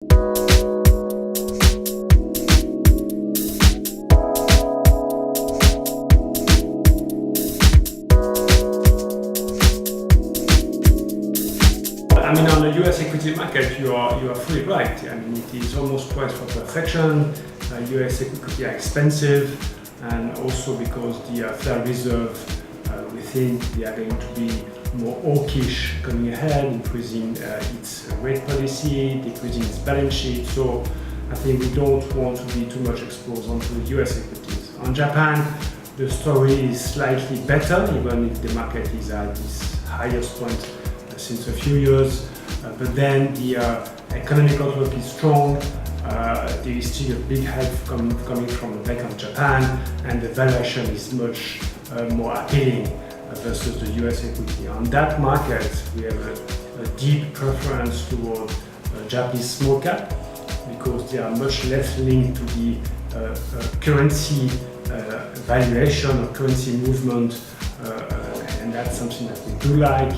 I mean, on the US equity market, you are fully right. I mean, it is almost priced for perfection. US equity are expensive, and also because the Federal Reserve, we think they are going to be more hawkish coming ahead, increasing its rate policy, decreasing its balance sheet. So I think we don't want to be too much exposed onto the US equities. On Japan, the story is slightly better, even if the market is at its highest point since a few years, but then the economic outlook is strong. There is still a big help coming from the Bank of Japan, and the valuation is much more appealing versus the US equity. On that market, we have a deep preference toward Japanese small cap because they are much less linked to the currency valuation or currency movement, and that's something that we do like.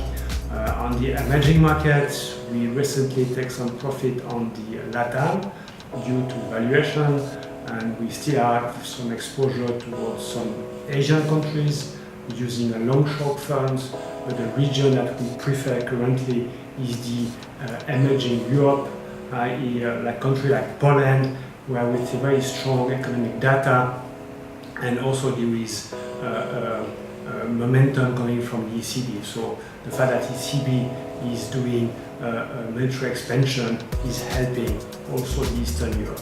On the emerging markets, we recently take some profit on the LATAM due to valuation, and we still have some exposure towards some Asian countries using a long-short funds, but the region that we prefer currently is the emerging Europe, i.e. like country like Poland, where we see very strong economic data, and also there is momentum coming from the ECB. So the fact that ECB is doing monetary expansion is helping also the Eastern Europe.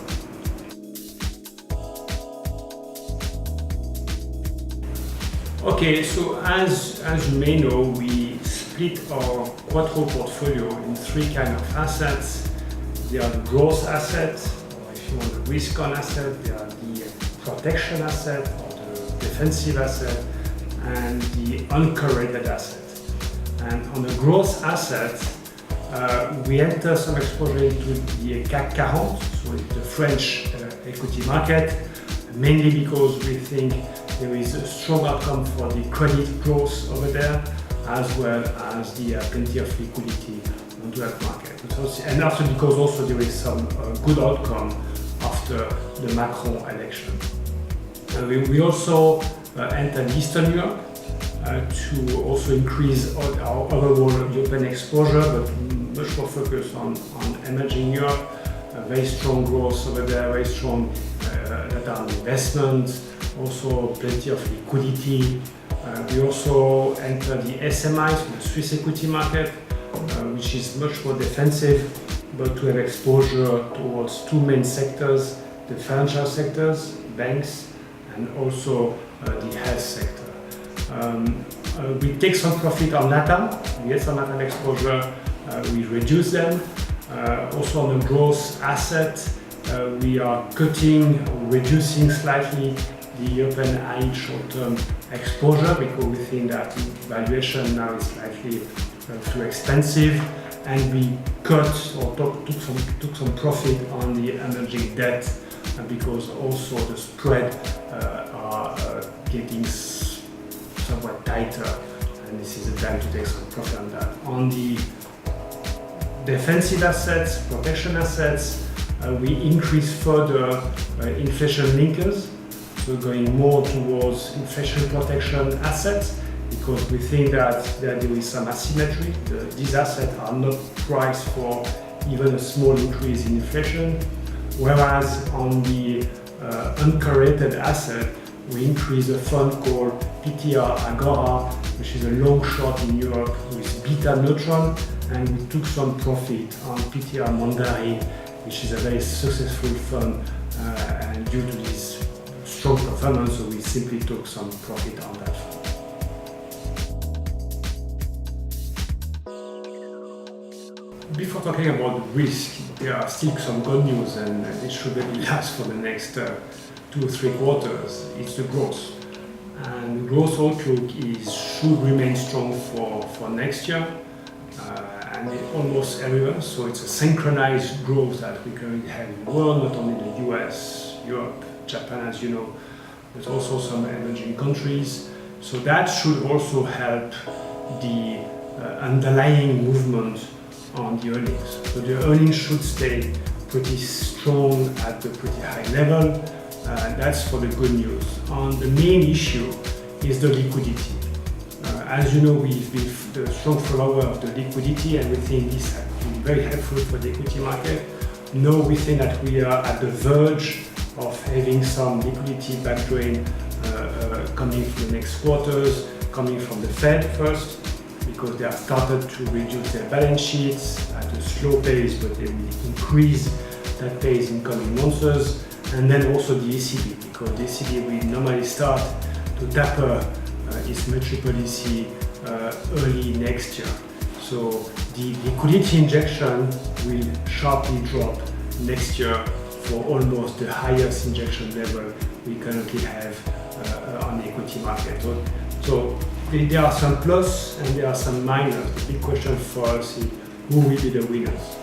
Okay, so as you may know, we split our Quattro portfolio in three kinds of assets. There are the growth assets, or if you want the risk-on asset, there are the protection asset, or the defensive asset, and the uncorrelated asset. And on the growth asset, we enter some exposure into the CAC 40, so it's the French equity market, mainly because we think there is a strong outcome for the credit growth over there, as well as the plenty of liquidity onto that market. And also because also there is some good outcome after the Macron election. We also enter Eastern Europe to also increase our overall European exposure, but much more focused on emerging Europe. Very strong growth over there, very strong data on investment, also plenty of liquidity. We also enter the SMIs, the Swiss equity market, which is much more defensive, but to have exposure towards two main sectors, the financial sectors, banks, and also the health sector. We take some profit on LATAM, we get some LATAM exposure, we reduce them. Also on the growth asset, we are reducing slightly the European high short-term exposure because we think that valuation now is slightly too expensive, and we cut or took some profit on the emerging debt because also the spread are getting somewhat tighter, and this is the time to take some profit on that. On the defensive assets, protection assets, we increase further inflation linkers, so going more towards inflation protection assets because we think that there is some asymmetry. These assets are not priced for even a small increase in inflation, whereas on the uncorrelated asset, we increase a fund called PTR Agora, which is a long short in Europe with beta neutral, and we took some profit on PTR Mandarin, which is a very successful fund, and due to this strong performance, so we simply took some profit on that fund. Before talking about risk, there are still some good news, and it should really last for the next 2 or 3 quarters. It's the growth. And growth outlook should remain strong for next year, and almost everywhere. So it's a synchronized growth that we currently have in the world, not only the US, Europe, Japan, as you know, but also some emerging countries. So that should also help the underlying movement on the earnings. So the earnings should stay pretty strong at a pretty high level. That's for the good news. The main issue is the liquidity. As you know, we've been the strong follower of the liquidity, and we think this has been very helpful for the equity market. Now we think that we are at the verge of having some liquidity backdrain coming from the next quarters, coming from the Fed first, because they have started to reduce their balance sheets at a slow pace, but they will increase that pace in coming months. And then also the ECB, because the ECB will normally start to taper its monetary policy early next year. So the liquidity injection will sharply drop next year for almost the highest injection level we currently have on the equity market. So there are some plus and there are some minus. The big question for us is who will be the winners.